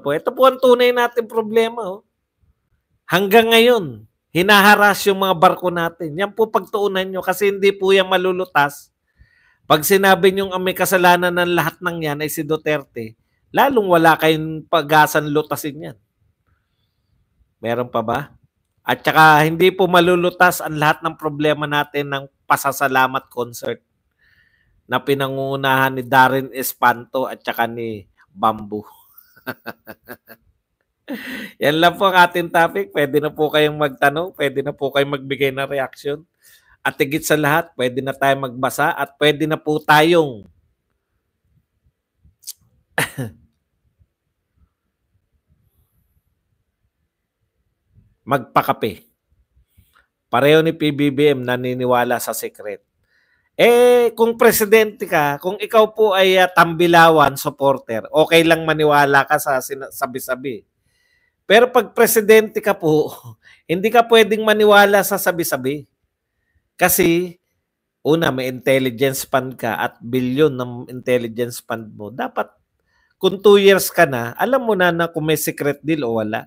po. Ito po ang tunay natin problema. Oh. Hanggang ngayon, hinaharas yung mga barko natin. Yan po pagtuunan nyo kasi hindi po yan malulutas. Pag sinabi nyo ang may kasalanan ng lahat ng yan ay si Duterte, lalong wala kayong pag-asan lutasin yan. Meron pa ba? At saka hindi po malulutas ang lahat ng problema natin ng pasasalamat concert na pinangunahan ni Darren Espanto at saka ni Bamboo. Yan lang po ang ating topic. Pwede na po kayong magtanong, pwede na po kayong magbigay ng reaction. At higit sa lahat, pwede na tayong magbasa at pwede na po tayong magpakape. Pareho ni PBBM naniniwala sa secret. Kung presidente ka, kung ikaw po ay tambilawan, supporter, okay lang maniwala ka sa sabi-sabi. Pero pag presidente ka po, hindi ka pwedeng maniwala sa sabi-sabi. Kasi, una, may intelligence fund ka at bilyon ng intelligence fund mo. Dapat, kung 2 years ka na, alam mo na kung may secret deal o wala.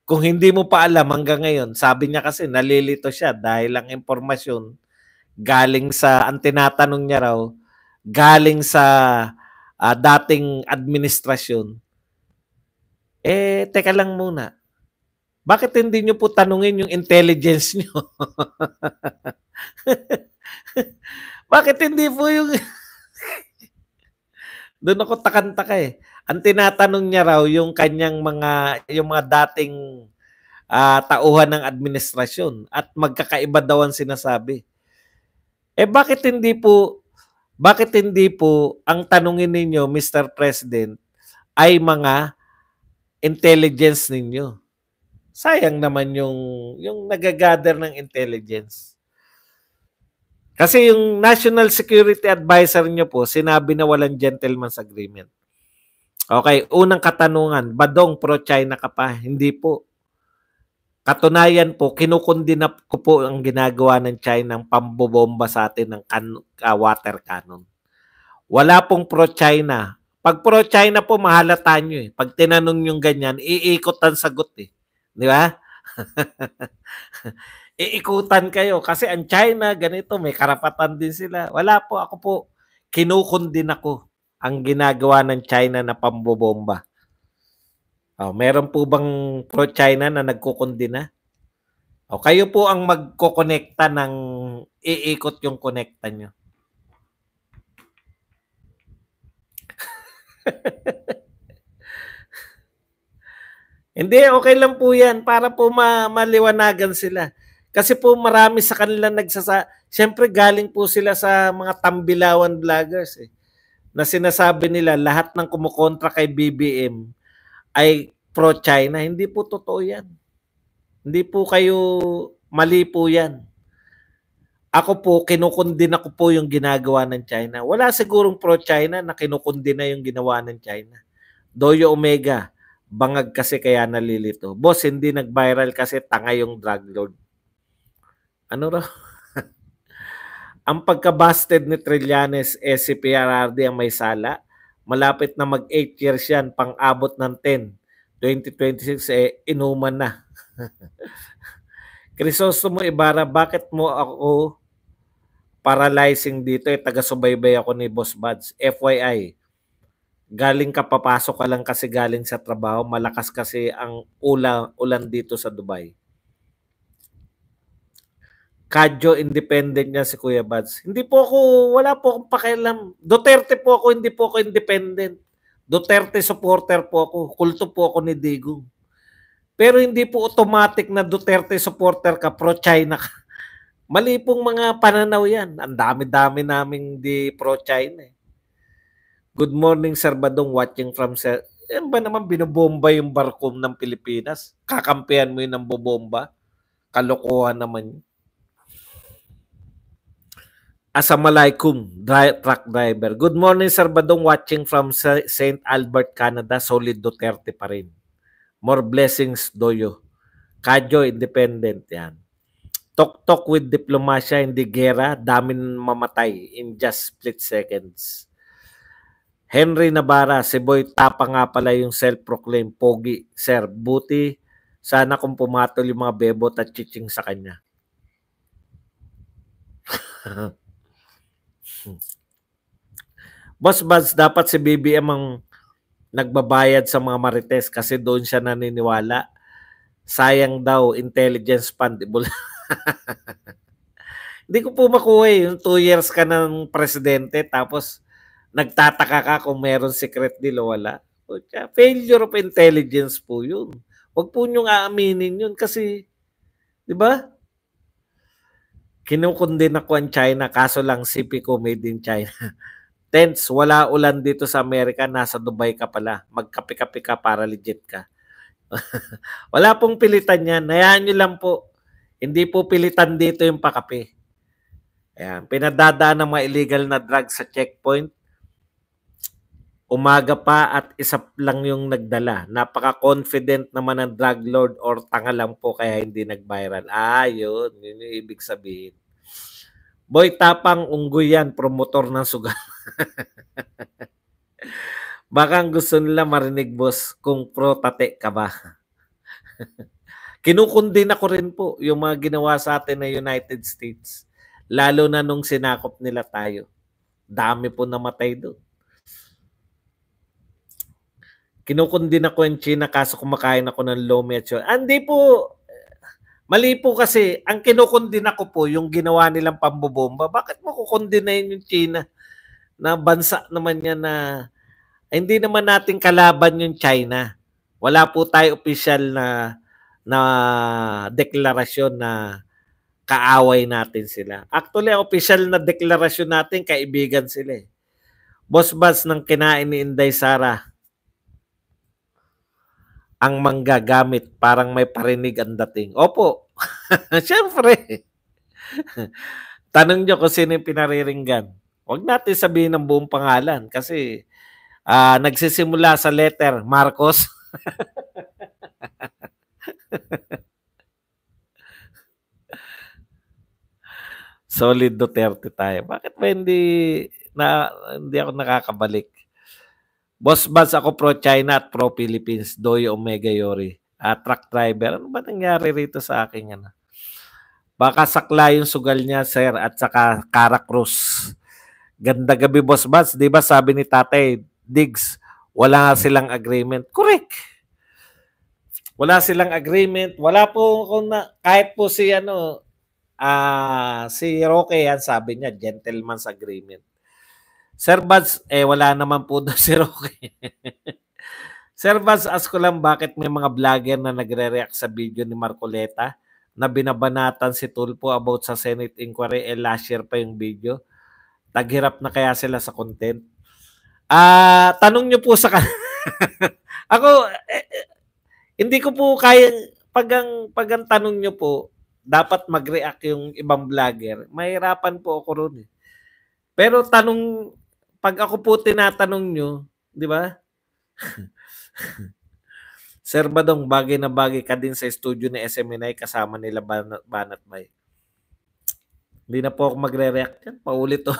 Kung hindi mo pa alam hanggang ngayon, sabi niya kasi nalilito siya dahil ang impormasyon galing sa, ang tinatanong niya raw, galing sa dating administrasyon. Teka lang muna. Bakit hindi nyo po tanungin yung intelligence nyo? Bakit hindi po yung... Doon ako takanta eh. Ang tinatanong niya raw yung kanyang yung mga dating tauhan ng administrasyon at magkakaiba daw ang sinasabi. Bakit hindi po ang tanungin ninyo, Mr. President, ay mga intelligence ninyo? Sayang naman yung nagagather ng intelligence. Kasi yung National Security Advisor nyo po, sinabi na walang gentleman's agreement. Okay, unang katanungan, Badong, pro-China ka pa? Hindi po. Katunayan po, kinukundina ko po ang ginagawa ng China ng pambobomba sa atin ng water cannon. Wala pong pro-China. Pag pro-China po, mahalata nyo eh. Pag tinanong yung ganyan, iikot ang sagot eh. Di ba? Iikutan kayo kasi ang China ganito may karapatan din sila. Wala po, ako po kinukundin ako ang ginagawa ng China na pambobomba. Meron po bang pro-China na nagkukundina? Kayo po ang magkokonekta ng iikot yung konekta nyo. Hindi, okay lang po yan para po maliwanagan sila. Kasi po marami sa kanila siyempre galing po sila sa mga tambilawan vloggers eh. Na sinasabi nila lahat ng kumukontra kay BBM ay pro-China. Hindi po totoo yan. Hindi po kayo, mali po yan. Ako po, kinukundina ko po yung ginagawa ng China. Wala sigurong pro-China na kinukundina yung ginawa ng China. Doyo Omega, bangag kasi kaya nalilito. Boss, hindi nag-viral kasi tanga yung drug lord. Ano raw? Ang pagka-busted ni Trillanes, si PRRD ang may sala. Malapit na mag-8 years yan, pang-abot ng 10. 2026, inuman na. Crisostomo Ibarra, bakit mo ako paralyzing dito? Taga-subaybay ako ni Boss Buds. FYI, galing ka, papasok ka lang kasi galing sa trabaho. Malakas kasi ang ulan dito sa Dubai. Kadyo, independent niya si Kuya Buds. Hindi po ako, wala po akong pakialam. Duterte po ako, hindi po ako independent. Duterte supporter po ako. Kulto po ako ni Digong. Pero hindi po automatic na Duterte supporter ka, pro-China ka. Mali pong mga pananaw yan. Ang dami-dami naming di pro-China. Good morning, Sir Badong, watching from... Yan ba naman binobomba yung barko ng Pilipinas? Kakampihan mo yun ng bobomba? Kalokohan naman yun. Assalamualaikum, truck driver. Good morning, Sir Badong, watching from St. Albert, Canada. Solid Duterte pa rin. More blessings, Doyo. Kadyo, independent yan. Talk with diplomasya, hindi gera. Daming mamatay in just split seconds. Henry Navarra, si Boy Tapa nga pala yung self-proclaimed pogi. Sir, buti sana kung pumatol yung mga bebot at chiching sa kanya. Boss Buds, dapat si BBM ang nagbabayad sa mga marites kasi doon siya naniniwala. Sayang daw, intelligence fund. Hindi ko po makuha yung 2 years ka ng presidente tapos nagtataka ka kung meron secret deal o wala. Failure of intelligence po yun. Huwag po niyong aaminin yun kasi, di ba? Kinukundin ako ang China, kaso lang CP ko made in China. Tense, wala ulan dito sa Amerika, nasa Dubai ka pala. Magkape-kape ka para legit ka. Wala pong pilitan yan. Hayaan nyo lang po. Hindi po pilitan dito yung pakape. Ayan, pinadadaan ng mga illegal na drugs sa checkpoint. Umaga pa at isa lang yung nagdala. Napaka-confident naman ng drug lord or tanga lang po kaya hindi nag-viral. Yun. Yun yung ibig sabihin. Boy Tapang, unggoy yan, promotor ng sugal. Baka gusto nila marinig, boss, kung pro-tate ka ba. Kinukundin ako rin po yung mga ginawa sa atin na United States. Lalo na nung sinakop nila tayo. Dami po namatay doon. Kinukundin ako yung China kaso kumakain ako ng lomi at yun. Hindi po, mali po kasi, ang kinukundin ako po yung ginawa nilang pambobomba. Bakit mo kukundinahin yung China? Na bansa naman yan na hindi naman natin kalaban yung China. Wala po tayo official na deklarasyon na kaaway natin sila. Actually, official na deklarasyon natin, kaibigan sila eh. Boss Buzz ng kinain ni Inday Sara ang manggagamit, parang may parinig ang dating. Opo, syempre. Tanong nyo kung sino yung pinariringgan. Huwag natin sabihin ng buong pangalan kasi nagsisimula sa letter Marcos. Solid Duterte tayo. Bakit ba hindi ako nakakabalik? Boss Buzz, ako pro-China at pro-Philippines. Doy Omega Yori. Truck driver. Ano ba nangyari rito sa akin? Baka sakla yung sugal niya, sir, at saka Cara Cruz. Ganda gabi, Boss Buzz. Di ba sabi ni Tatay Diggs, wala silang agreement. Correct. Wala silang agreement. Wala po kahit po si si Roque yan, sabi niya, gentleman's agreement. Sir Buzz, wala naman po doon si Roque. Sir Buzz, ask ko lang bakit may mga vlogger na nagre-react sa video ni Marcoleta na binabanatan si Tulfo about sa Senate inquiry, last year pa yung video. Taghirap na kaya sila sa content? Tanong nyo po sa ako, hindi ko po kaya, pag ang tanong nyo po, dapat mag-react yung ibang vlogger, mahirapan po ako ron eh. Pero pag ako po tinatanong nyo, di ba? Sir Badong, bagay na bagay ka din sa studio ni SMNI kasama nila Banat May. Hindi na po ako magre-react yan. Paulit to.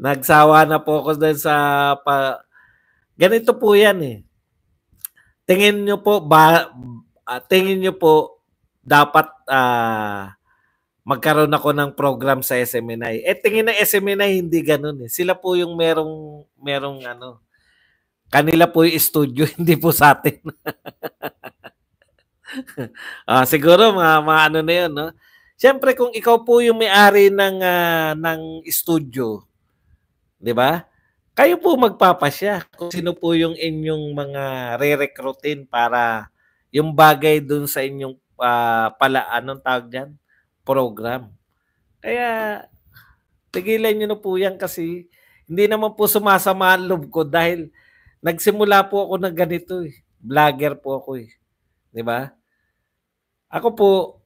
Nagsawa na po ako dun sa ganito po yan eh. Tingin nyo po dapat magkaroon ako ng program sa SMNI. Tingin ng SMNI hindi ganoon eh. Sila po yung merong kanila po yung studio, hindi po sa atin. Siguro mga ano na 'yon, no? Siyempre kung ikaw po yung may-ari ng studio, 'di ba? Kayo po magpapasya kung sino po yung inyong mga re-recruitin para yung bagay dun sa inyong anong tawag diyan? Program. Kaya tigilan niyo na po yan kasi hindi naman po sumasama ang loob ko dahil nagsimula po ako ng ganito eh. Vlogger po ako eh. 'Di ba? Ako po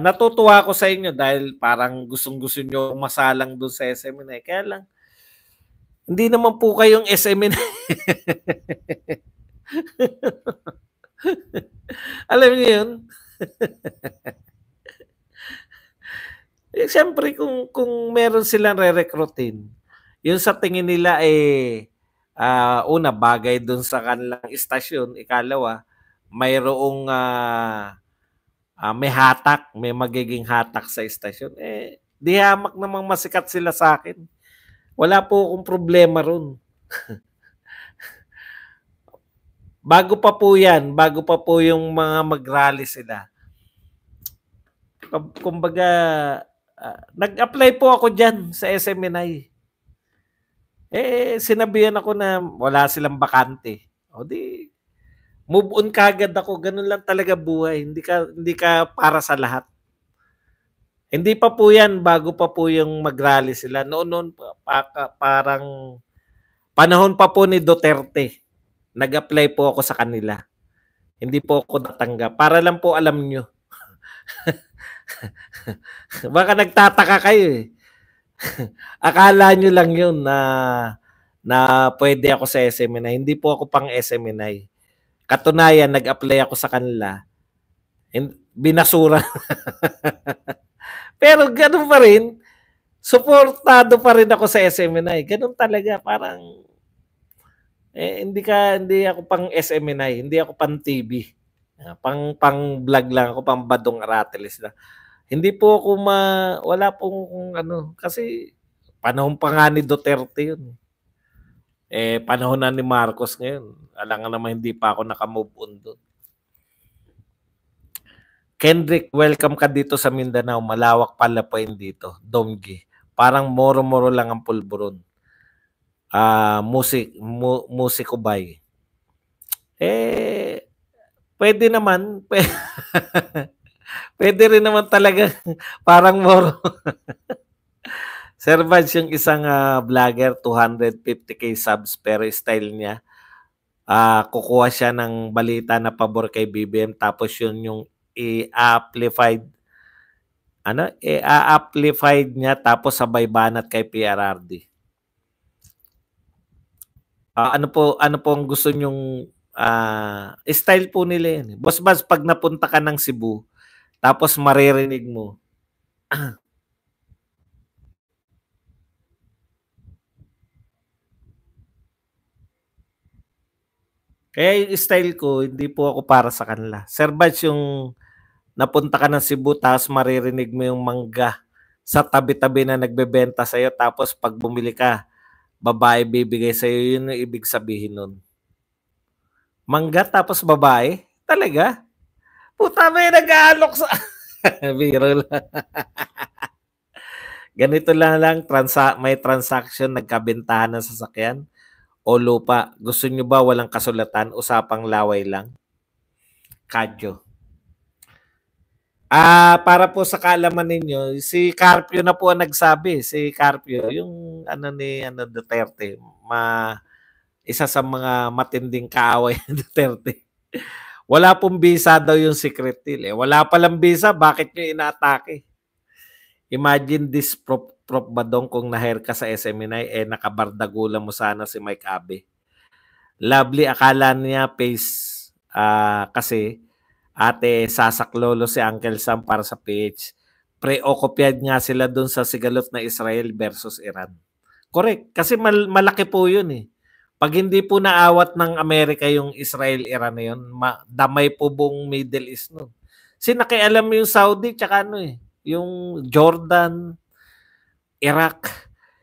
natutuwa ako sa inyo dahil parang gustong-gusto niyo masalang doon sa SMNI. Kaya lang hindi naman po kayong SMNI. Alam niyo 'yun? siyempre kung meron silang re-recruitin, yung sa tingin nila una bagay dun sa kanilang istasyon, ikalawa, mayroong may hatak, may magiging hatak sa istasyon. Di hamak namang masikat sila sa akin. Wala po akong problema ron. Bago pa po yung mga mag-rally sila. Kumbaga, nag-apply po ako dyan sa SMNI. Sinabihan ako na wala silang bakante. O di, move on kagad ako. Ganun lang talaga buhay. Hindi ka para sa lahat. Hindi pa po yan, bago pa po yung mag-rally sila. Noon parang panahon pa po ni Duterte. Nag-apply po ako sa kanila. Hindi po ako natanggap. Para lang po alam nyo. Baka nagtataka kayo eh. Akala nyo lang yun na pwede ako sa SMNI. Hindi po ako pang SMNI. Katunayan, nag-apply ako sa kanila. Binasura. Pero ganun pa rin, suportado pa rin ako sa SMNI. Ganun talaga, parang hindi ako pang SMNI, hindi ako pang TV. Pang vlog lang ako, pang Badong Arateles lang. Hindi po ako wala pong kasi panahon pa nga ni Duterte yun. Panahon na ni Marcos ngayon. Alam nga naman hindi pa ako nakamove on doon. Kendrick, welcome ka dito sa Mindanao. Malawak pala po yun dito. Domgi. Parang moro-moro lang ang pulburon. Musiko bay. Pwede naman. Pwede rin naman talaga. Parang moro. Sir Vance, yung isang vlogger, 250k subs, pero style niya, kukuha siya ng balita na pabor kay BBM, tapos yun yung i-amplified niya, tapos sabay banat kay PRRD. Ano po ang gusto nyong style po nila yun. Boss Baz, pag napunta ka ng Cebu, tapos maririnig mo, kaya yung style ko, hindi po ako para sa kanila. Sir Baz, yung napunta ka ng Cebu, tapos maririnig mo yung mangga sa tabi-tabi na nagbebenta sa'yo, tapos pag bumili ka, babae bibigay sa'yo, yun yung ibig sabihin nun. Mangga tapos babae? Talaga? Puta, may nag-aalok sa... Biro lang. Ganito lang, may transaction, nagkabentahan ng sasakyan o lupa. Gusto nyo ba walang kasulatan? Usapang laway lang? Kadyo. Para po sa kaalaman ninyo, si Carpio na po ang nagsabi. Si Carpio, yung ni Duterte, isa sa mga matinding kaaway ng Duterte. Wala pong visa daw yung secret deal. Wala palang visa, bakit nyo inaatake? Imagine this Prof. Badong kung na-hire ka sa SMNI, nakabardagulan mo sana si Mike Abe. Lovely, akala niya face kasi ate sasaklolo si Uncle Sam para sa PH. Preoccupied nga sila dun sa sigalot na Israel versus Iran. Correct, kasi malaki po yun eh. Pag hindi po naawat ng Amerika yung Israel-Iran na yun, damay po buong Middle East nun. Nakialam mo yung Saudi, tsaka yung Jordan, Iraq,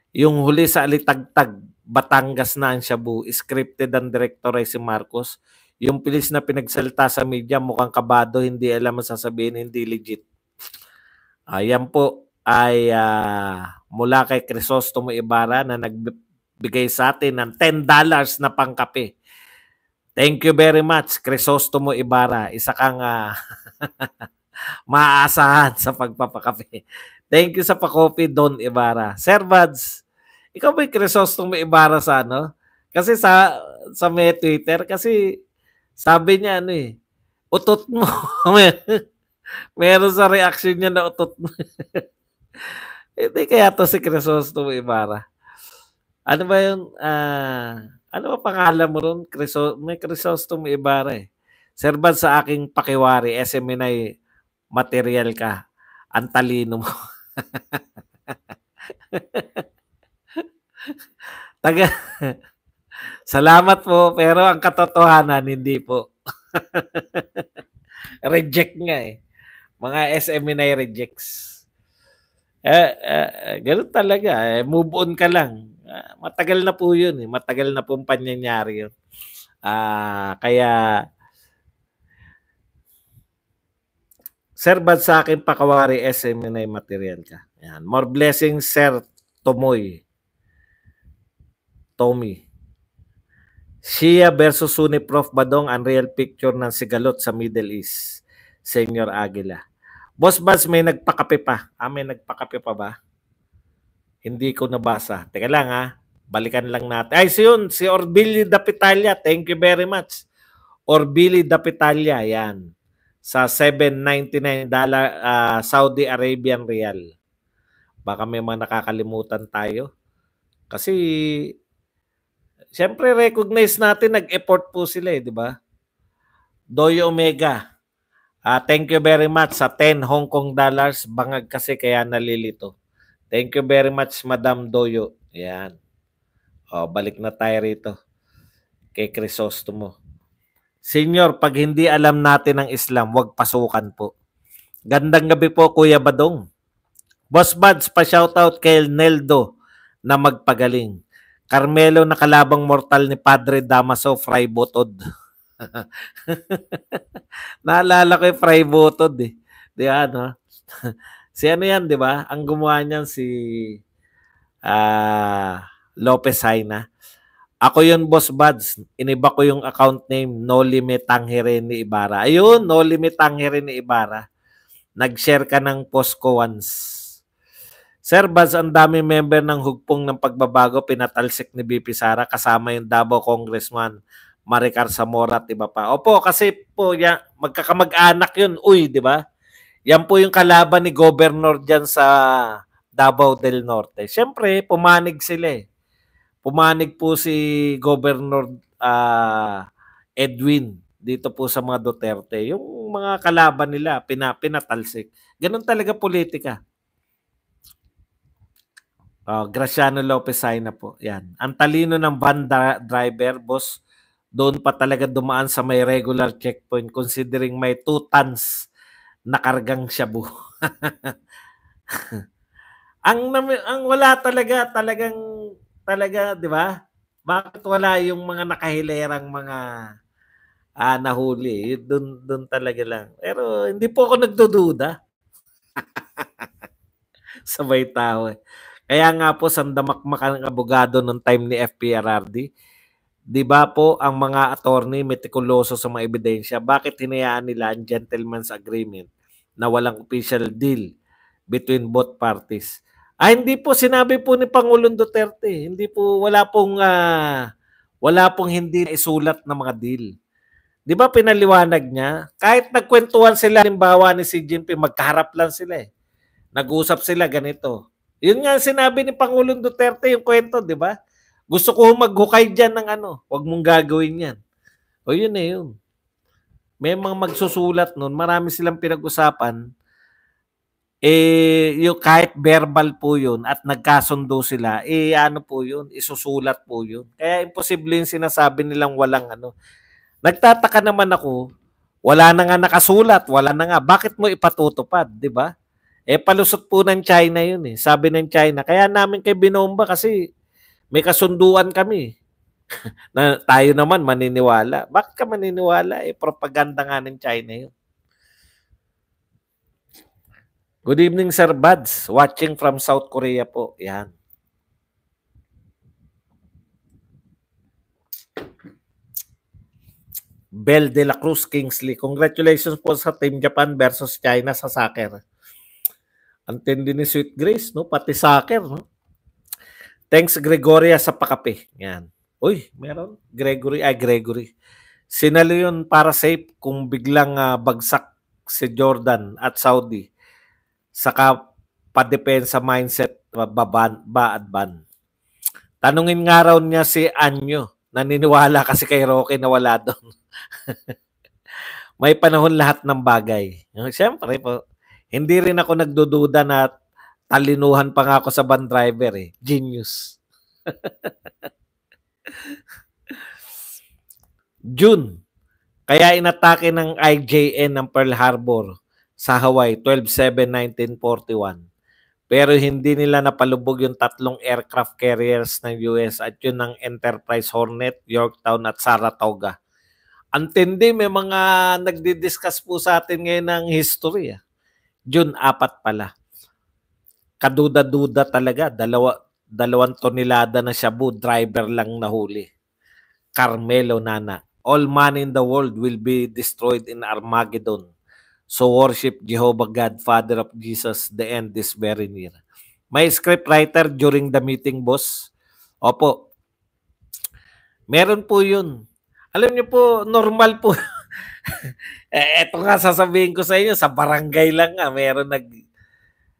yung huli sa Alitagtag, Batangas na ang Shabu, scripted ang director ay si Marcos. Yung pilis na pinagsalita sa media, mukhang kabado, hindi alam ang sasabihin, hindi legit. Yan po ay mula kay Crisostomo Ibarra na nagbigay sa atin ng $10 na pangkape. Thank you very much, Crisostomo Ibarra. Isa kang maaasahan sa pagpapakape. Thank you sa pakopi, Don Ibarra. Sir Vads, ikaw ba yung Crisostomo Ibarra sa Kasi sa may Twitter, kasi sabi niya utot mo. Meron sa reaction niya na utot mo. Hindi kaya to si Crisostomo Ibarra. Ano ba yun? Ano ba pangalan mo ron? May Crisostomo Ibarra eh. Sir Vads, sa aking pakiwari, SMNI material ka. Ang talino mo. Taga Salamat po, pero ang katotohanan hindi po. Reject nga eh. Mga SMNI rejects. Ganun talaga. Move on ka lang. Matagal na po yun. Matagal na pong pangyayari yun. Kaya, Sir, bad sa akin pakawari SMNI material ka. Yan. More blessings, Sir Tommy. Shia versus Sunni Prof. Badong, unreal picture ng sigalot sa Middle East. Senior Aguila. Boss Buzz, may nagpakape pa. May nagpakape pa ba? Hindi ko nabasa. Teka lang balikan lang natin. Ay, si Orbili Dapitalia. Thank you very much. Orbili Dapitalia, yan. Sa $7.99 Saudi Arabian Real. Baka may mga nakakalimutan tayo. Kasi, siyempre recognize natin, nag-effort po sila di ba? Doyo Omega. Thank you very much sa 10 Hong Kong dollars. Bangag kasi kaya nalilito. Thank you very much, Madam Doyo. Yan. Balik na tayo rito. Kay Crisostomo. Senior, pag hindi alam natin ang Islam, wag pasukan po. Gandang gabi po, Kuya Badong. Boss Buds, pa-shoutout kay Neldo na magpagaling. Carmelo na kalabang mortal ni Padre Damaso, Fray Botod. Naalala ko yung Fray Botod eh. Di ba, no? Si ano yan, di ba? Ang gumawa niyan si Lopez Haina. Ako yun, Boss Buds. Iniba ko yung account name, No Limit Tangere ni Ibarra. Ayun, No Limit Tangere ni Ibarra. Nag-share ka ng post ko once. Sir Buds, ang dami member ng hugpong ng pagbabago, pinatalsik ni BP Sara, kasama yung Davao Congressman Maricar Zamora at iba pa. Opo, kasi po, magkakamag-anak yun. Uy, di ba? Yan po yung kalaban ni Governor dyan sa Davao del Norte. Siyempre, pumanig sila eh. Pumanig po si Governor Edwin dito po sa mga Duterte. Yung mga kalaban nila, pinatalsik. Ganun talaga politika. Graciano Lopez Haina po. Yan. Ang talino ng van driver, boss, doon pa talaga dumaan sa may regular checkpoint considering may 2 tons na kargang shabu. ang wala talagang, di ba? Bakit wala yung mga nakahilerang mga nahuli? Doon talaga lang. Pero hindi po ako nagdududa. Sabay tao eh. Kaya nga po, sandamakmak ang abogado noong time ni FPRRD. Di ba po, ang mga attorney metikuloso sa mga ebidensya, bakit hinayaan nila ang gentleman's agreement na walang official deal between both parties? Hindi po, sinabi po ni Pangulong Duterte. Hindi po, wala pong hindi isulat na mga deal. Di ba pinaliwanag niya? Kahit nagkwentuhan sila, halimbawa ni Xi Jinping, magkaharap lang sila eh. Nag-usap sila ganito. Yun nga sinabi ni Pangulong Duterte yung kwento, di ba? Gusto ko maghukay dyan ng huwag mong gagawin yan. O yun eh yun. May mga magsusulat nun, marami silang pinag-usapan, yung kahit verbal po yun at nagkasundo sila, ano po yun, isusulat po yun. Kaya imposible yung sinasabi nilang walang Nagtataka naman ako, wala na nga nakasulat, wala na nga. Bakit mo ipatutupad, di ba? Palusot po ng China yun eh. Sabi ng China, kaya namin kay binomba kasi may kasunduan kami. Na tayo naman maniniwala. Bakit ka maniniwala? Propaganda nga ng China yun. Good evening, Sir Buds. Watching from South Korea po. Yan. Bel de la Cruz Kingsley. Congratulations po sa Team Japan versus China sa soccer. Ang tindi ni Sweet Grace, no? Pati soccer, no? Thanks, Gregoria, sa pakape. Yan. Uy, meron. Gregory. Sinalo yun para safe kung biglang bagsak si Jordan at Saudi. Saka pa-depensa mindset, ba at ban. Tanungin nga raw niya si Anyo. Naniniwala kasi kay Roque na wala doon. May panahon lahat ng bagay. Siyempre po, hindi rin ako nagdududa na talinuhan pa nga ako sa van driver eh. Genius. June, kaya inatake ng IJN ng Pearl Harbor sa Hawaii, 12/7/1941. Pero hindi nila napalubog yung 3 aircraft carriers ng US at yun ng Enterprise Hornet, Yorktown at Saratoga. Antindi, may mga nagdi-discuss po sa atin ngayon ng history. June 4 pala. Kaduda-duda talaga. 2 tonelada na shabu, driver lang nahuli. Carmelo Nana. All money in the world will be destroyed in Armageddon. So worship Jehovah God, Father of Jesus, the end is very near. May scriptwriter during the meeting, boss? Opo. Meron po yun. Alam niyo po, normal po. Eto nga sasabihin ko sa inyo, sa barangay lang nga, meron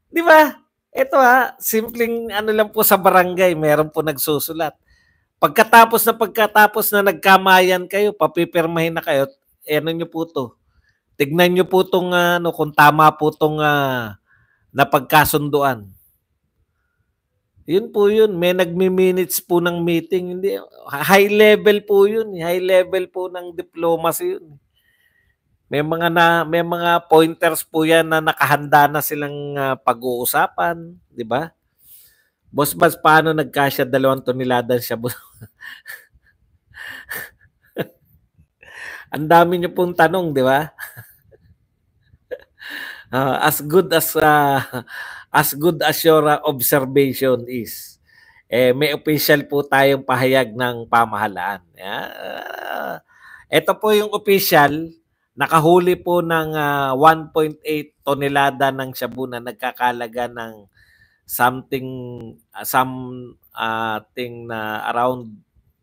di ba? Ito simpleng ano lang po sa barangay, meron po nagsusulat. Pagkatapos na nagkamayan kayo, papipirmahin na kayo, ano nyo po to? Tignan nyo po itong kung tama po itong napagkasunduan. Yun po yun. May nagmi-minutes po ng meeting. Hindi, high level po yun. High level po ng diplomacy yun. May mga pointers po yan na nakahanda na silang pag-uusapan. Di ba? Boss, paano nagkasya 2 tonelada siya? Ang dami niyo pong tanong, di ba? As good as your observation is, may official po tayong pahayag ng pamahalaan. Ito po yung official, nakahuli po ng 1.8 tonelada ng shabu na nagkakalaga ng something na around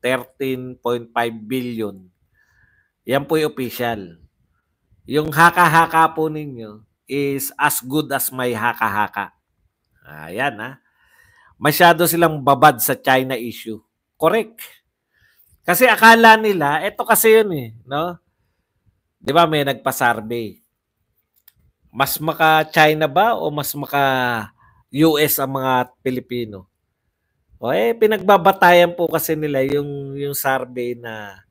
13.5 billion. Yan po yung official. Yung haka-haka po ninyo is as good as may haka-haka. Ayan Masyado silang babad sa China issue. Correct. Kasi akala nila, eto kasi yun no? Di ba may nagpa-survey? Mas maka-China ba o mas maka-US ang mga Pilipino? Pinagbabatayan po kasi nila yung survey na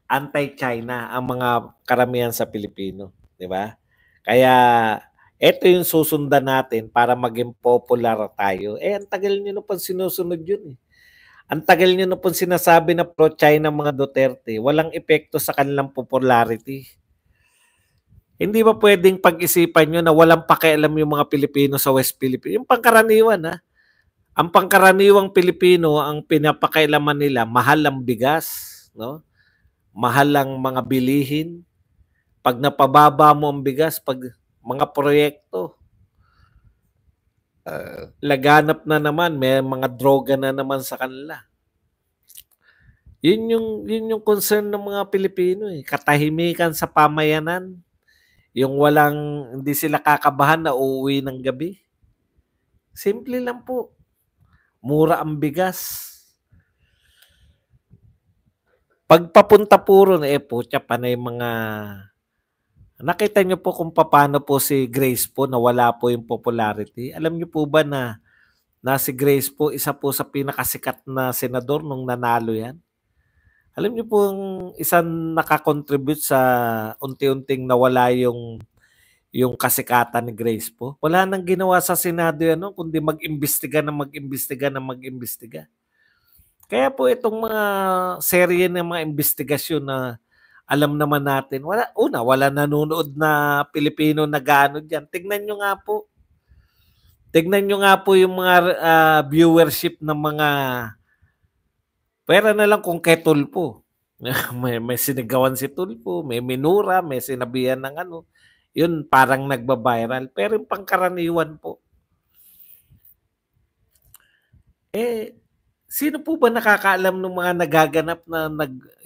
anti-China ang mga karamihan sa Pilipino, di ba? Kaya ito yung susundan natin para maging popular tayo. Ang tagal niyo na pong sinusunod yun. Ang tagal niyo na pong sinasabi na pro-China mga Duterte. Walang epekto sa kanilang popularity. Hindi ba pwedeng pag-isipan nyo na walang pakialam yung mga Pilipino sa West Philippines? Yung pangkaraniwan Ang pangkaraniwang Pilipino, ang pinapakailaman nila, mahal ang bigas, no? Mahal ang mga bilihin. Pag napababa mo ang bigas, pag mga proyekto, laganap na naman, may mga droga na naman sa kanila. Yun yung concern ng mga Pilipino katahimikan sa pamayanan. Yung hindi sila kakabahan na uuwi ng gabi. Simple lang po. Mura ang bigas. Pagpapunta po ron, putya pa na yung mga... Nakita niyo po kung paano po si Grace po nawala po yung popularity. Alam niyo po ba na si Grace po, isa po sa pinakasikat na senador nung nanalo yan? Alam niyo po isang nakakontribute sa unti-unting nawala yung kasikatan ni Grace po. Wala nang ginawa sa Senado yan, kundi mag-imbestiga. Kaya po itong mga serye ng mga investigasyon na alam naman natin, wala nanonood na Pilipino na gaano dyan. Tignan nyo nga po yung mga viewership ng mga pera na lang kung kay Tulpo. may sinigawan si Tulpo, may minura, may sinabihan ng yun parang nagba-viral. Pero yung pangkaraniwan po, sino po ba nakakaalam ng mga nagaganap na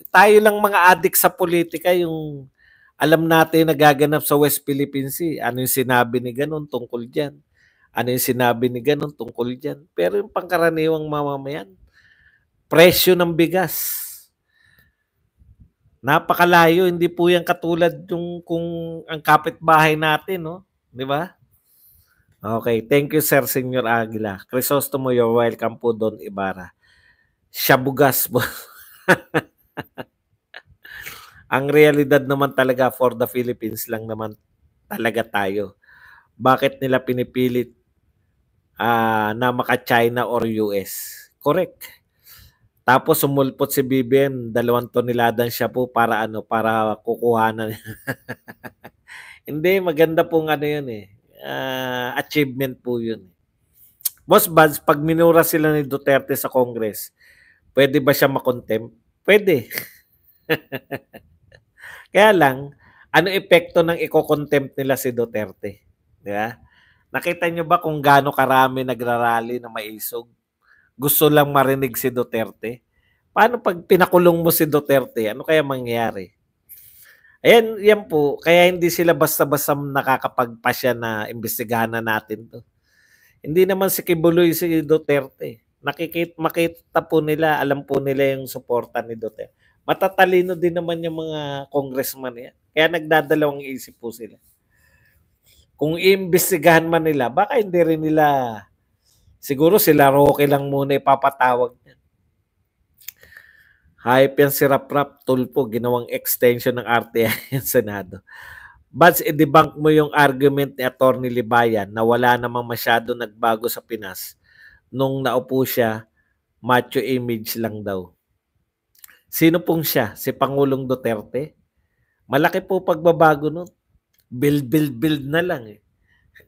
tayo lang mga adik sa politika yung alam natin nagaganap sa West Philippine Sea. Ano yung sinabi ni ganun tungkol dyan? Ano yung sinabi ni ganun tungkol dyan? Pero yung pangkaraniwang mamamayan, presyo ng bigas. Napakalayo, hindi po yan katulad yung kung ang kapitbahay natin, no? Di ba? Okay, thank you Sir Senyor Aguila. Crisostomo, you're welcome po Don Ibarra. Siyabugas po. Ang realidad naman talaga for the Philippines lang naman talaga tayo. Bakit nila pinipilit na maka-China or US? Correct. Tapos sumulpot si BBM, 2 toneladan siya po para ano, para kukuhanan. Hindi, maganda pong ano yun eh. Achievement po yun. Boss Buds, pag minura sila ni Duterte sa Congress, pwede ba siya makontempt? Pwede. Kaya lang, ano epekto ng iko-contempt nila si Duterte? Di ba? Nakita nyo ba kung gaano karami nagrarally na maisog? Gusto lang marinig si Duterte? Paano pag pinakulong mo si Duterte? Ano kaya mangyayari? Ayan, yan po. Kaya hindi sila basta-basta nakakapagpasya na imbestigahan na natin to. Hindi naman si Kibuloy si Duterte. Makita po nila, alam po nila yung suporta ni Duterte. Matatalino din naman yung mga congressman yan. Kaya nagdadalawang isip po sila. Kung iimbestigahan man nila, baka hindi rin nila, siguro sila Roque lang muna ipapatawag niyan. Hype yan si Rap-Rap Tulpo, ginawang extension ng RTI yung Senado. But i-debunk mo yung argument ni Atty. Libayan na wala namang masyado nagbago sa Pinas nung naupo siya, macho image lang daw. Sino pong siya? Si Pangulong Duterte? Malaki po pagbabago nun. Build na lang eh.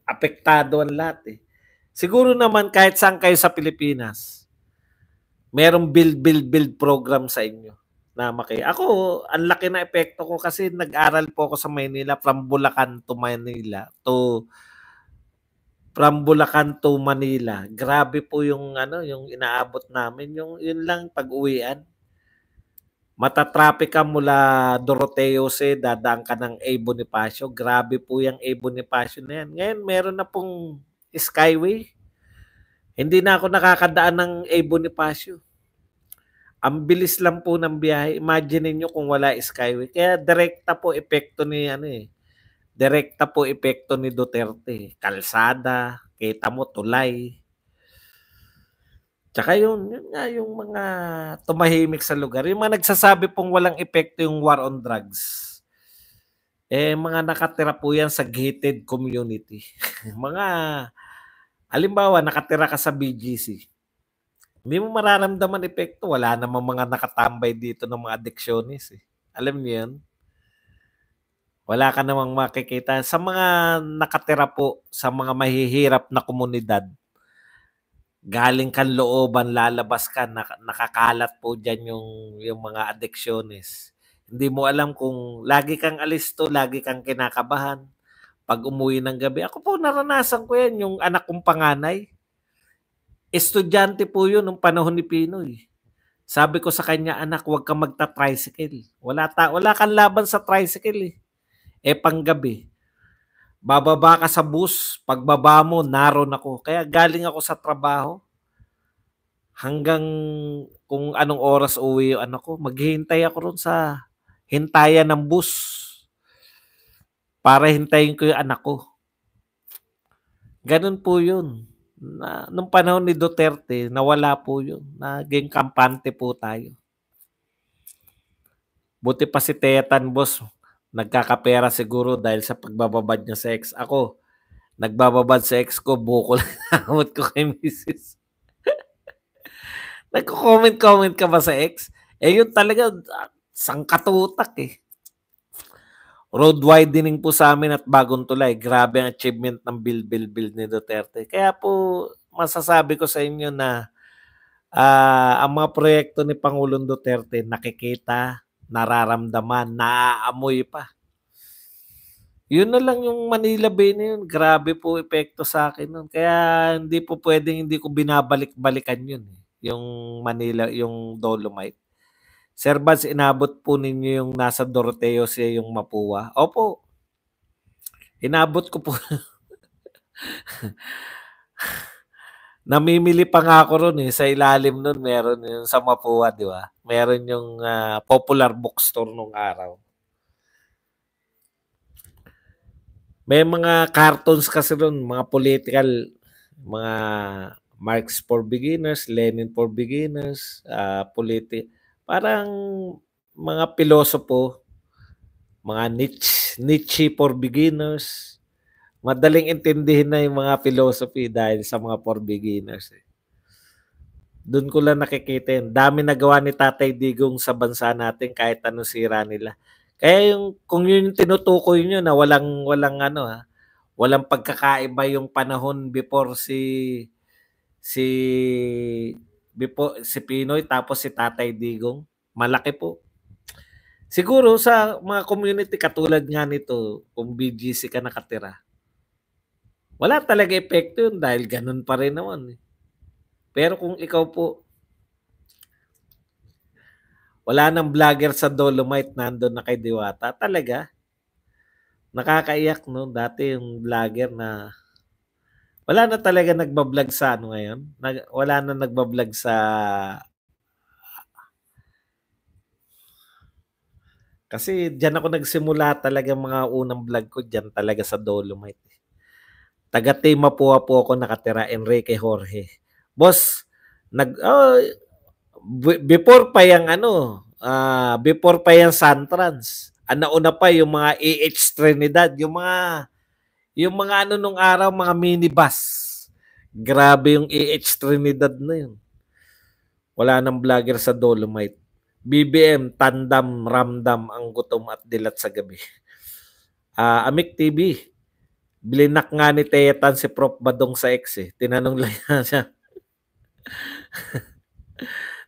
Apektado ang lahat eh. Siguro naman kahit saan kayo sa Pilipinas, merong build program sa inyo. Na ako, ang laki na epekto ko kasi nag-aral po ako sa Maynila from Bulacan to Manila. Grabe po yung yung inaabot namin, yung yun lang pag-uwian. Matatraffic ka mula Doroteo dadaan ka ng A. Bonifacio. Grabe po yung A. Bonifacio na yan. Ngayon, meron na pong Skyway. Hindi na ako nakakadaan ng A. Bonifacio. Ang bilis lang po ng biyahe. Imagine niyo kung wala Skyway. Kaya direkta po epekto ni direkta po epekto ni Duterte. Kalsada, kita mo tulay. Tsaka yun nga yung mga tumahimik sa lugar. Yung mga nagsasabi pong walang epekto yung war on drugs. Mga nakatira po yan sa gated community. Mga, halimbawa, nakatira ka sa BGC. Hindi mo mararamdaman epekto. Wala namang mga nakatambay dito ng mga addiksyonis. Alam niyo yan? Wala ka namang makikita. Sa mga nakatira po sa mga mahihirap na komunidad, galing kang looban, lalabas ka, nakakalat po dyan yung mga addiksyones. Hindi mo alam kung lagi kang alisto, lagi kang kinakabahan. Pag umuwi ng gabi, ako po naranasan ko yan, yung anak kong panganay. Estudyante po yun nung panahon ni Pinoy. Sabi ko sa kanya, anak, huwag kang magta-tricycle. Wala kang laban sa tricycle eh. Panggabi. Bababa ka sa bus, pagbaba mo, naroon ako. Kaya galing ako sa trabaho, hanggang kung anong oras uwi yung anak ko, maghihintay ako ron sa hintayan ng bus para hintayin ko yung anak ko. Ganun po yun. Nung panahon ni Duterte, nawala po yun. Naging kampante po tayo. Buti pa si Tetan Boss, nagkakapera siguro dahil sa pagbababad niya sa ex. Ako, nagbababad sa ex ko, buko lang namot ko kay Mrs. Nagko-comment ka ba sa ex? Yun talaga, sangkatutak eh. Road widening po sa amin at bagong tulay. Grabe ang achievement ng build ni Duterte. Kaya po, masasabi ko sa inyo na ang mga proyekto ni Pangulong Duterte nakikita, nararamdaman, naaamoy pa. Yun na lang yung Manila Bay na yun. Grabe po epekto sa akin nun. Kaya hindi po pwedeng hindi ko binabalik-balikan yun. Yung Manila, yung Dolomite. Sir Bads, inabot po ninyo yung nasa Doroteo siya yung Mapua? Opo. Inabot ko po. Namimili pa nga ako ron eh. Sa ilalim nun, meron yung sa Mapua, di ba? Meron yung popular bookstore nung araw. May mga cartoons kasi ron, mga political, mga Marx for Beginners, Lenin for Beginners, parang mga pilosopo, mga Nietzsche for Beginners. Madaling intindihin na yung mga philosophy dahil sa mga for beginners. Doon ko lang nakikita yun. Dami nagawa ni Tatay Digong sa bansa natin kahit anong sira nila. Kaya yung, kung yun yung tinutukoy nyo na walang pagkakaiba yung panahon si si Pinoy tapos si Tatay Digong, malaki po. Siguro sa mga community katulad nga nito, kung BGC ka nakatira, wala talaga epekto yun dahil ganun pa rin naman. Pero kung ikaw po, wala nang vlogger sa Dolomite, nandun na kay Diwata, talaga. Nakakaiyak, no? Dati yung vlogger na, wala na talaga nagbablog sa ano ngayon. Wala na nagbablog sa, kasi dyan ako nagsimula talaga mga unang vlog ko, dyan talaga sa Dolomite. Taga-Team Mapua po ako nakatira, Enrique Jorge. Boss, before pa yung before pa yung Santrans, nauna pa yung mga AH Trinidad, yung mga ano nung araw, mga minibus. Grabe yung AH Trinidad na yun. Wala nang vlogger sa Dolomite. BBM, Tandam, Ramdam, ang gutom at dilat sa gabi. Amik TV, blinak nga ni Teyetan si Prof. Badong sa ex eh. Tinanong lang siya.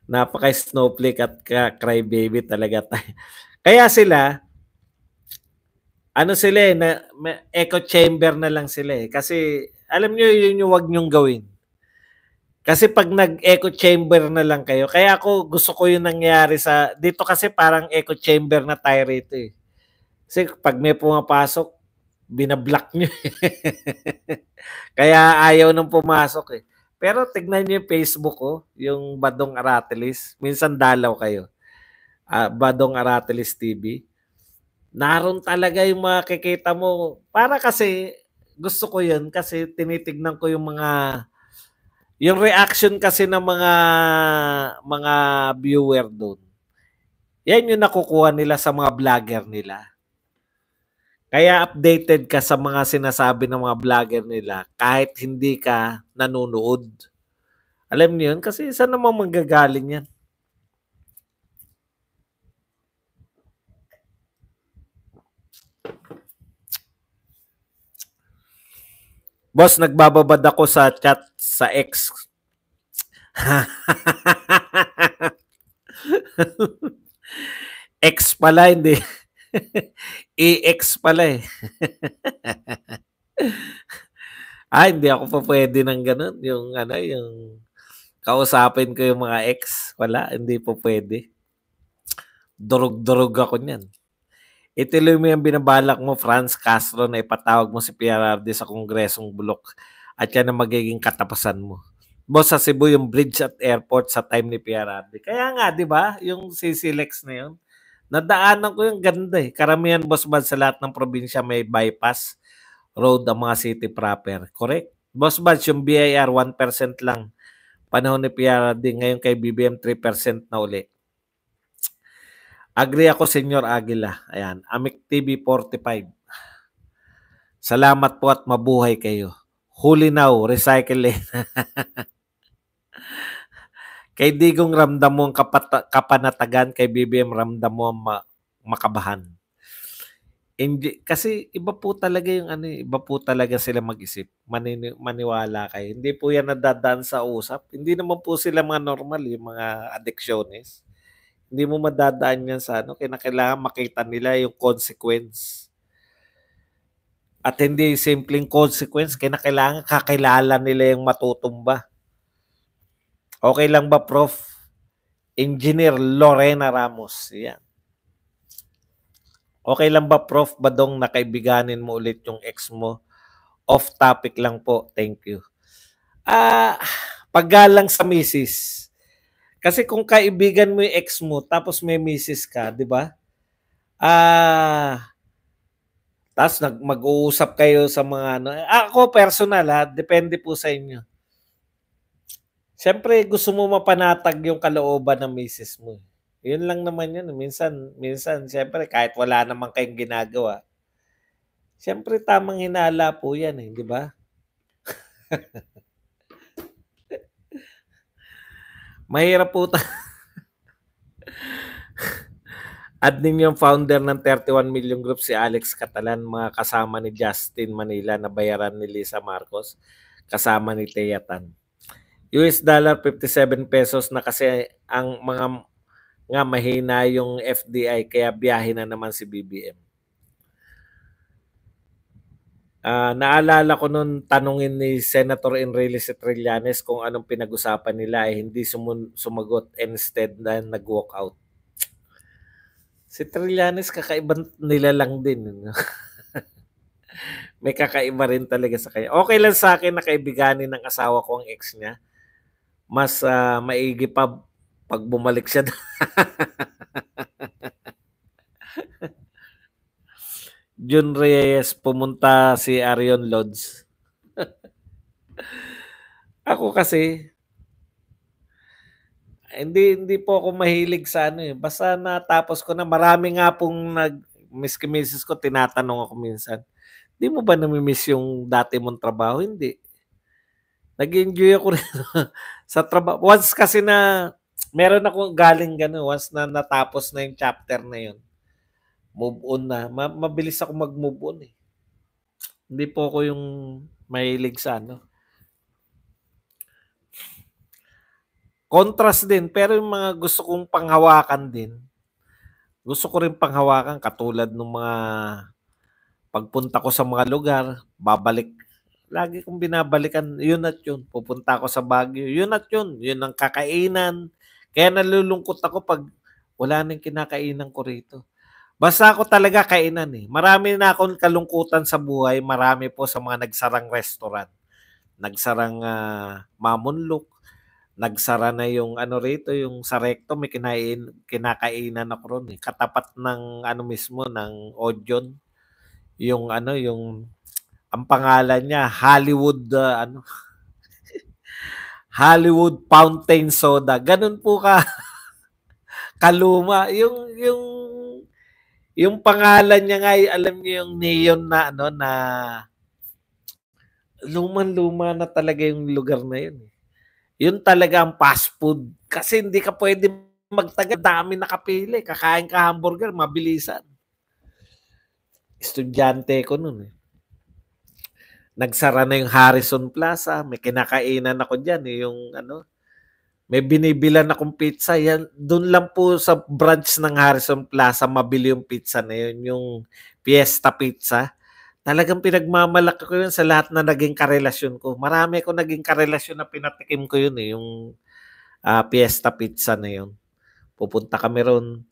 Napaka-snowflake at crybaby talaga tayo. Kaya sila, echo chamber na lang sila eh. Kasi, alam nyo yun yung wag nyong gawin. Kasi pag nag-echo chamber na lang kayo, kaya ako gusto ko yung nangyari dito kasi parang echo chamber na tayo rito eh. Kasi pag may pumapasok, binablock nyo. Kaya ayaw nang pumasok eh. Pero tignan niyo yung Facebook ko, yung Badong Aratelis. Minsan dalaw kayo. Badong Aratelis TV. Naroon talaga yung makikita mo. Para kasi gusto ko yun kasi tinitignan ko yung reaction kasi ng mga viewer doon. Yan yung nakukuha nila sa mga vlogger nila. Kaya updated ka sa mga sinasabi ng mga vlogger nila kahit hindi ka nanonood. Alam niyo yun? Kasi saan naman manggagaling yan? Boss, nagbababad ako sa chat sa X. X pala, hindi. EX pala eh. Hindi ako pa pwede ng ganun. Yung kausapin ko yung mga ex. Wala, hindi po pwede. Durog-durog ako niyan. Ituloy mo yung binabalak mo, Franz Castro, na ipatawag mo si PRRD sa Kongresong Bulok at yan ang magiging katapasan mo. Boss, sa Cebu yung bridge at airport sa time ni PRRD. Kaya nga, di ba? Yung CCLEX na yun. Nadaanan ko yung ganda eh. Karamihan, Boss Bad, sa lahat ng probinsya may bypass road ang mga city proper. Correct? Boss Bad, yung BIR 1% lang. Panahon ni PRRD, ngayon kay BBM 3% na uli. Agree ako, Senyor Aguila. Ayan, Amik TV 45. Salamat po at mabuhay kayo. Huli now, recycle. Kay Digong ramdam mo ang kapanatagan, kay BBM ramdam mo ang makabahan. Kasi iba po talaga iba po talaga sila mag-isip. Maniwala kayo. Hindi po yan nadadaan sa usap. Hindi naman po sila mga normal, yung mga addictionist. Hindi mo madadaan yan sa kailangan makita nila yung consequence. At hindi simpleng consequence, kailangan kakilala nila yung matutumba. Okay lang ba, Prof? Engineer Lorena Ramos. Yan. Okay lang ba, Prof Badong, na kaibiganin mo ulit yung ex mo? Off topic lang po. Thank you. Paggalang sa misis. Kasi kung kaibigan mo yung ex mo, tapos may misis ka, di ba? Tapos mag-uusap kayo sa mga ano. Ako personal ha, depende po sa inyo. Siyempre gusto mo mapanatag yung kalooban ng misis mo. Yun lang naman yun. Minsan siyempre kahit wala naman kayong ginagawa. Siyempre tamang hinala po yan eh, di ba? Mahirap po admin yung founder ng 31 Million Group si Alex Catalan, mga kasama ni Justin Manila na bayaran ni Lisa Marcos, kasama ni Thea Tan. $57 na kasi ang mga nga mahina yung FDI kaya biyahe na naman si BBM. Naalala ko noon tanungin ni Senator Enrile Trillanes kung anong pinag-usapan nila ay hindi sumagot, instead na nag-walk out. Si Trillanes kakaibang nila lang din. May kakaiba rin talaga sa kanya. Okay lang sa akin na kaibiganin ng asawa ko ang ex niya. Mas maigi pa pag bumalik siya. Jun Reyes, pumunta si Arion Lodge. Ako kasi, hindi po ako mahilig sa ano eh. Basta natapos ko na, marami nga pong miss ko, tinatanong ako minsan, di mo ba namimiss yung dati mong trabaho? Hindi. Nag-enjoy ako rin sa trabaho. Once kasi na, meron ako galing gano'n, once na natapos na yung chapter na yun, move on na. Mabilis ako mag-move on eh. Hindi po ako yung mahilig sa ano. Contrast din, pero yung mga gusto kong panghawakan din, gusto ko rin panghawakan katulad ng mga pagpunta ko sa mga lugar, babalik. Lagi kong binabalikan, yun at yun. Pupunta ako sa Baguio, yun at yun. Yun ang kakainan. Kaya nalulungkot ako pag wala nang kinakainan ko rito. Basta ako talaga kainan eh. Marami na akong kalungkutan sa buhay. Marami po sa mga nagsarang restaurant. Nagsarang Mamunluk. Nagsara na yung ano rito, yung sa Recto, may kinakainan ako ron eh. Katapat ng ano mismo, ng Odeon. Yung ano, yung ang pangalan niya Hollywood Hollywood Fountain Soda. Ganun po kaluma yung pangalan niya nga alam niyo yung neon na ano na lumang-luma na talaga yung lugar na yun. Yun talaga ang fast food kasi hindi ka pwede magtagal, dami nakapili, kakain ka hamburger, mabilisan. Estudyante ko noon eh. Nagsara na yung Harrison Plaza, may kinakainan ako diyan eh, yung ano, may binibilan akong pizza yan. Doon lang po sa branch ng Harrison Plaza mabili yung pizza na yun, yung Fiesta Pizza. Talagang pinagmamalaki ko yun sa lahat na naging karelasyon ko. Marami ko naging karelasyon na pinatikim ko yun eh, yung Fiesta Pizza na yun. Pupunta kami ron.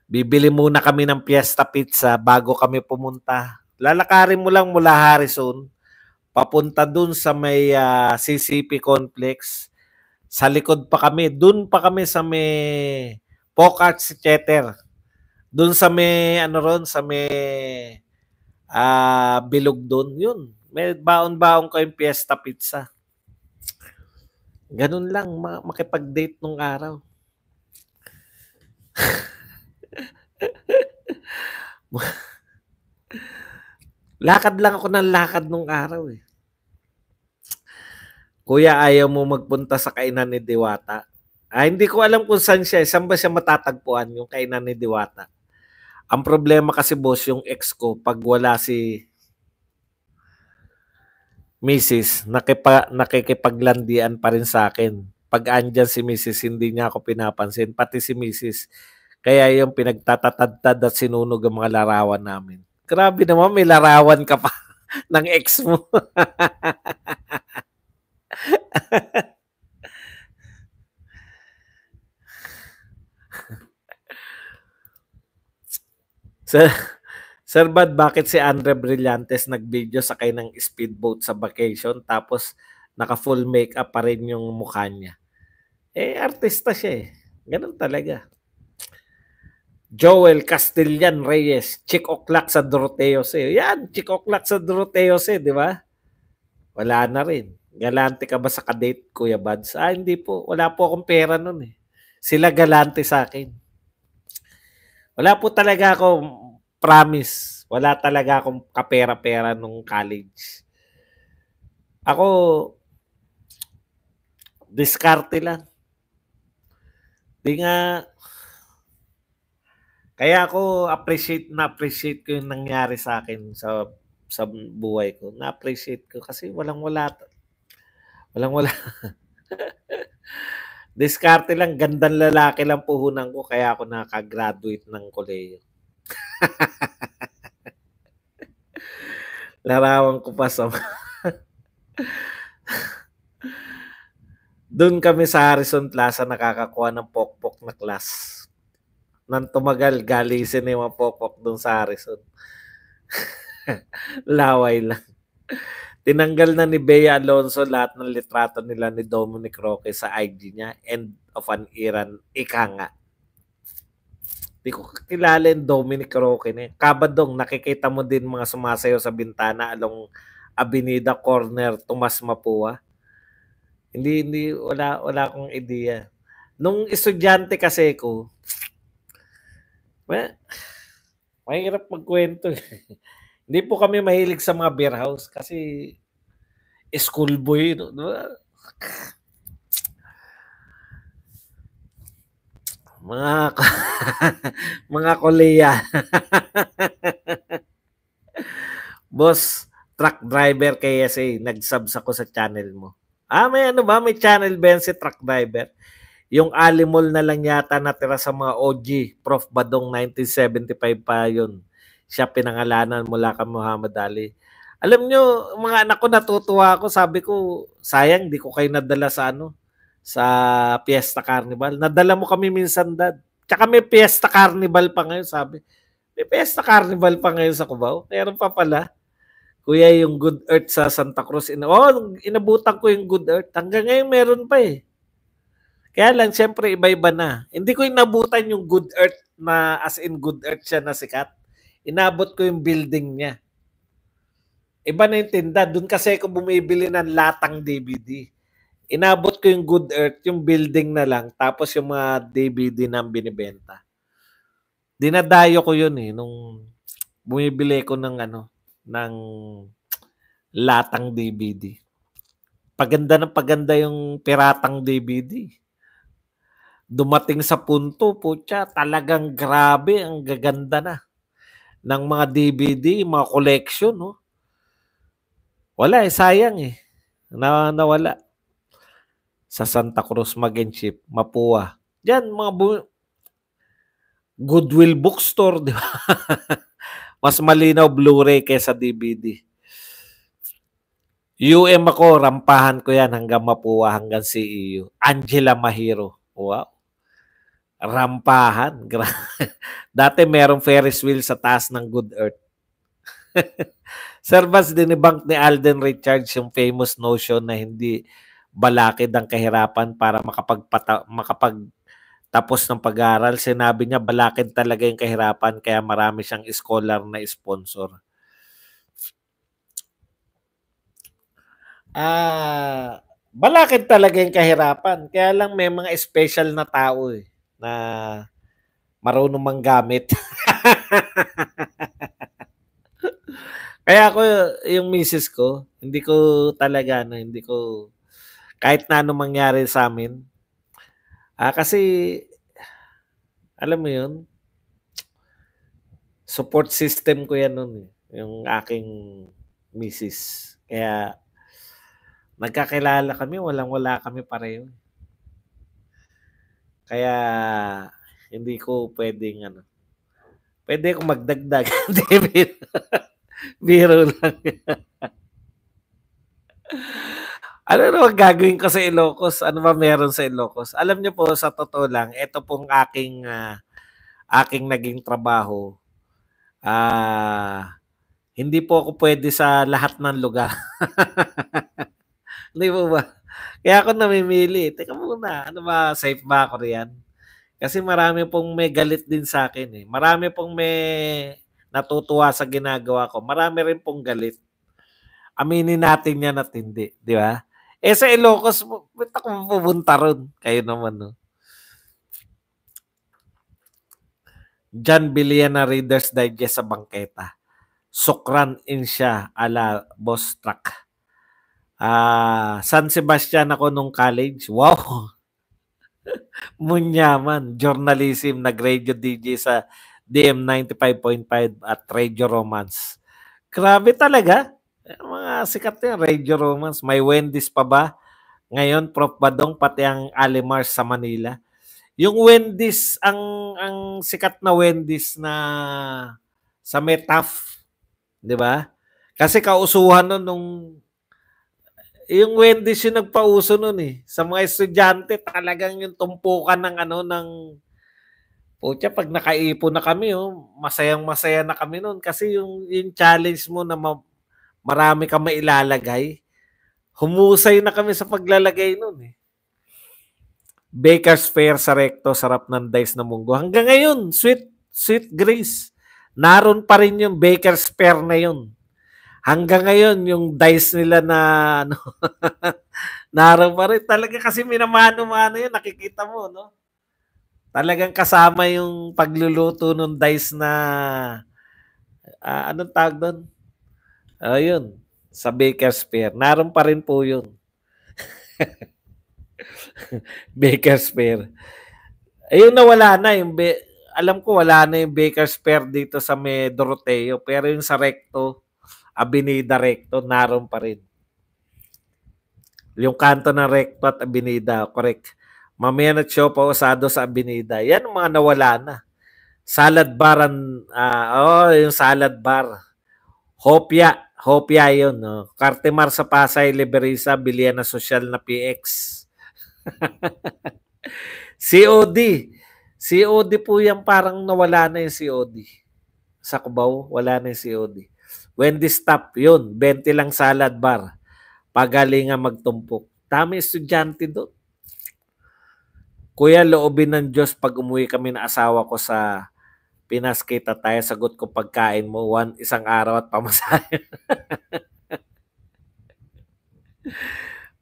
Bibili muna kami ng Fiesta Pizza bago kami pumunta. Lalakarin mo lang mula Harrison papunta dun sa may CCP Complex. Sa likod pa kami, dun pa kami sa may Pocarts Theater. Dun sa may ano ron, sa may bilog dun. Yun, may baon-baon ko yung Fiesta Pizza. Ganun lang, makipag-date nung araw. Lakad lang ako ng lakad nung araw eh. Kuya, ayaw mo magpunta sa kainan ni Diwata. Hindi ko alam kung saan siya. Saan ba siya matatagpuan yung kainan ni Diwata? Ang problema kasi boss, yung ex ko, pag wala si Mrs., nakikipaglandian pa rin sa akin. Pag andyan si Mrs., hindi niya ako pinapansin. Pati si Mrs. Kaya yung pinagtatatadtad at sinunog ang mga larawan namin. Grabe naman, may larawan ka pa ng ex mo. Sir Bad, bakit si Andre Brillantes nag-video sakay ng speedboat sa vacation tapos naka-full makeup pa rin yung mukha niya? Artista siya eh. Ganun talaga. Joel Castellan Reyes, Chick O'Clock sa Doroteo C. Yan, Chick O'Clock sa Doroteo C, di ba? Wala na rin. Galante ka ba sa kadate, Kuya Buds? Hindi po. Wala po akong pera nun eh. Sila galante sa akin. Wala po talaga akong promise. Wala talaga akong kapera-pera nung college. Ako, diskarte lang. Di nga, kaya ako na-appreciate ko yung nangyari sa akin sa buhay ko. Na-appreciate ko kasi walang-wala. Walang-wala. Diskarte lang, gandang lalaki lang puhunan ko kaya ako nakagraduate ng koleyo. Larawan ko pa sa doon kami sa Harrison Plaza nakakakuha ng pokpok na class. Nang tumagal, galisin yung mga pokpok doon sa Harrison. Laway lang. Tinanggal na ni Bea Alonso lahat ng litrato nila ni Dominic Roque sa IG niya. End of an era. Ika nga. Di ko kilala yung Dominic Roque na yun. Kabadong, nakikita mo din mga sumasayo sa bintana along Avenida Corner, Tomas Mapua. Hindi, wala akong idea. Nung estudyante kasi ko, mahirap magkwento. Hindi po kami mahilig sa mga beer house kasi schoolboy. No? Mga koleya. Boss, truck driver KSA, nag-subs ako sa channel mo. May ano ba? May channel ba si truck driver? Yung Alimol na lang yata natira sa mga OG. Prof. Badong 1975 pa yun. Siya pinangalanan mula kay Muhammad Ali. Alam nyo, mga anak ko natutuwa ako. Sabi ko, sayang, di ko kayo nadala sa sa Fiesta Carnival. Nadala mo kami minsan, Dad. Tsaka may Fiesta Carnival pa ngayon, sabi. May Fiesta Carnival pa ngayon sa Cubao. Meron pa pala. Kuya, yung Good Earth sa Santa Cruz. Inabutan ko yung Good Earth. Hanggang ngayon meron pa eh. Kaya lang, syempre, iba-iba na. Hindi ko inabutan yung Good Earth na as in Good Earth siya na sikat. Inabot ko yung building niya. Iba na yung tinda. Doon kasi ako bumibili ng latang DVD. Inabot ko yung Good Earth, yung building na lang, tapos yung mga DVD na binibenta. Dinadayo ko yun eh, nung bumibili ko ng ng latang DVD. Paganda yung piratang DVD. Dumating sa punto, putya, talagang grabe, ang gaganda na ng mga DVD, mga collection, no? Wala sayang eh. Nawala. Sa Santa Cruz, Magenship, Mapua. Diyan, mga Goodwill Bookstore, di ba? Mas malinaw Blu-ray kaysa DVD. ako, rampahan ko yan hanggang Mapua, hanggang CEU. Angela Mahiro. Wow. Rampahan. Dati merong Ferris wheel sa taas ng Good Earth. Sir Vaz, dinibunk ni Alden Richards yung famous notion na hindi balakid ang kahirapan para makapagtapos ng pag-aaral. Sinabi niya balakid talaga yung kahirapan kaya marami siyang scholar na sponsor. Balakid talaga yung kahirapan. Kaya lang may mga special na tao na marunong manggamit. Kaya ako, yung misis ko, hindi ko talaga, hindi ko kahit na anong mangyari sa amin. Kasi, alam mo yun, support system ko yan nun, yung aking misis. Kaya, nagkakilala kami, walang-wala kami pareho. Kaya, hindi ko pwedeng, pwede kong magdagdag. Biro lang. Ano naman gagawin ko sa Ilocos? Ano ba meron sa Ilocos? Alam niyo po, sa totoo lang, ito pong aking naging trabaho. Hindi po ako pwede sa lahat ng lugar. Hindi po ba? Kaya ako namimili. Teka muna, ano ba, safe ba ako riyan? Kasi marami pong may galit din sa akin eh. Marami pong may natutuwa sa ginagawa ko. Marami rin pong galit. Aminin natin yan at hindi. Di ba? Eh sa Ilocos, ba't ako pupunta ron? Kayo naman, no? John Villena Reader's Digest sa bangketa. Sukran in siya ala boss truck. San Sebastian ako nung college. Wow! Munyaman. Journalism, nag-radio DJ sa DM 95.5 at Radio Romance. Grabe talaga. Mga sikat yan, Radio Romance. May Wendy's pa ba? Ngayon, Prof. Badong, pati ang Alimars sa Manila. Yung Wendy's, ang sikat na Wendy's na sa Metaf, di ba? Kasi kausuhan nun nung yung Wendy's yung nagpauso nun eh. Sa mga estudyante, talagang yung tumpukan ng Pucha, pag nakaipon na kami, masayang-masaya na kami nun. Kasi yung challenge mo na marami kang mailalagay, humusay na kami sa paglalagay nun eh. Baker's Fair sa Recto, sarap ng dice na munggo. Hanggang ngayon, sweet Grace. Naroon pa rin yung Baker's Fair na yun. Hanggang ngayon, yung dice nila na naroon pa rin. Talaga kasi minamano-mano yun, nakikita mo, no? Talagang kasama yung pagluluto ng dice na anong tawag doon? Yun, sa Baker's Fair. Naroon pa rin po yun. Baker's Fair. Ayun nawala na yung alam ko wala na yung Baker's Fair dito sa may Doroteo, pero yung sa Recto, Avenida Recto, naroon pa rin. Yung kanto ng Recto at Avenida, correct. Mamaya na show pa usado sa Avenida. Yan mga nawala na. Salad bar yung salad bar. Hopia yun. No? Cartemar sa Pasay, Liberisa, Biliana Social na PX. COD. COD po yan, parang nawala na yung COD. Sa Cubao, wala na yung COD. Wendy's Stop, yun. 20 lang salad bar. Pagalingan magtumpok. Dami estudyante doon. Kuya, loobin ng Diyos pag umuwi kami na asawa ko sa Pinas, kita tayo. Sagot ko pagkain mo. Isang araw at pamasahe.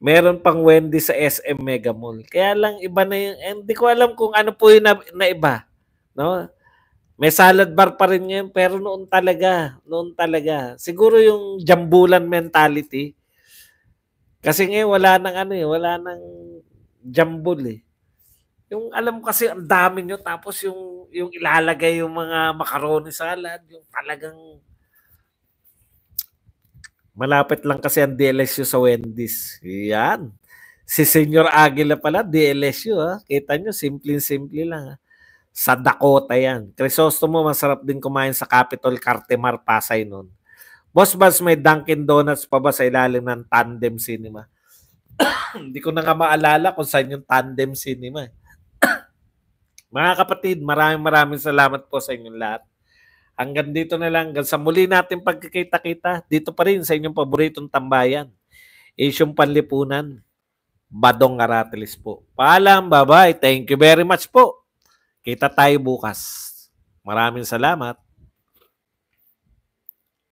Meron pang Wendy's sa SM Mega Mall. Kaya lang iba na yung, hindi ko alam kung ano po yung na iba. No? May salad bar pa rin ngayon, pero noon talaga. Siguro yung jambulan mentality. Kasi ngayon wala nang jambul eh. Yung alam kasi ang dami nyo, tapos yung ilalagay yung mga macaroni salad, yung talagang malapit lang kasi ang DLSU sa Wendy's. Yan. Si Senyor Aguila pala, DLSU ha. Kita nyo, simple lang ha. Sa Dakota yan. Crisostomo, masarap din kumain sa Capitol Cartemar, Pasay nun. Boss Buzz, may Dunkin Donuts pa ba sa ilalim ng Tandem Cinema? Hindi ko na nga maalala kung saan yung Tandem Cinema. Mga kapatid, maraming salamat po sa inyong lahat. Hanggang dito na lang. Hanggang sa muli natin pagkikita-kita. Dito pa rin sa inyong paboritong tambayan. Isyong Panlipunan. Badong Aratilis po. Paalam, bye-bye. Thank you very much po. Kita tayo bukas. Maraming salamat.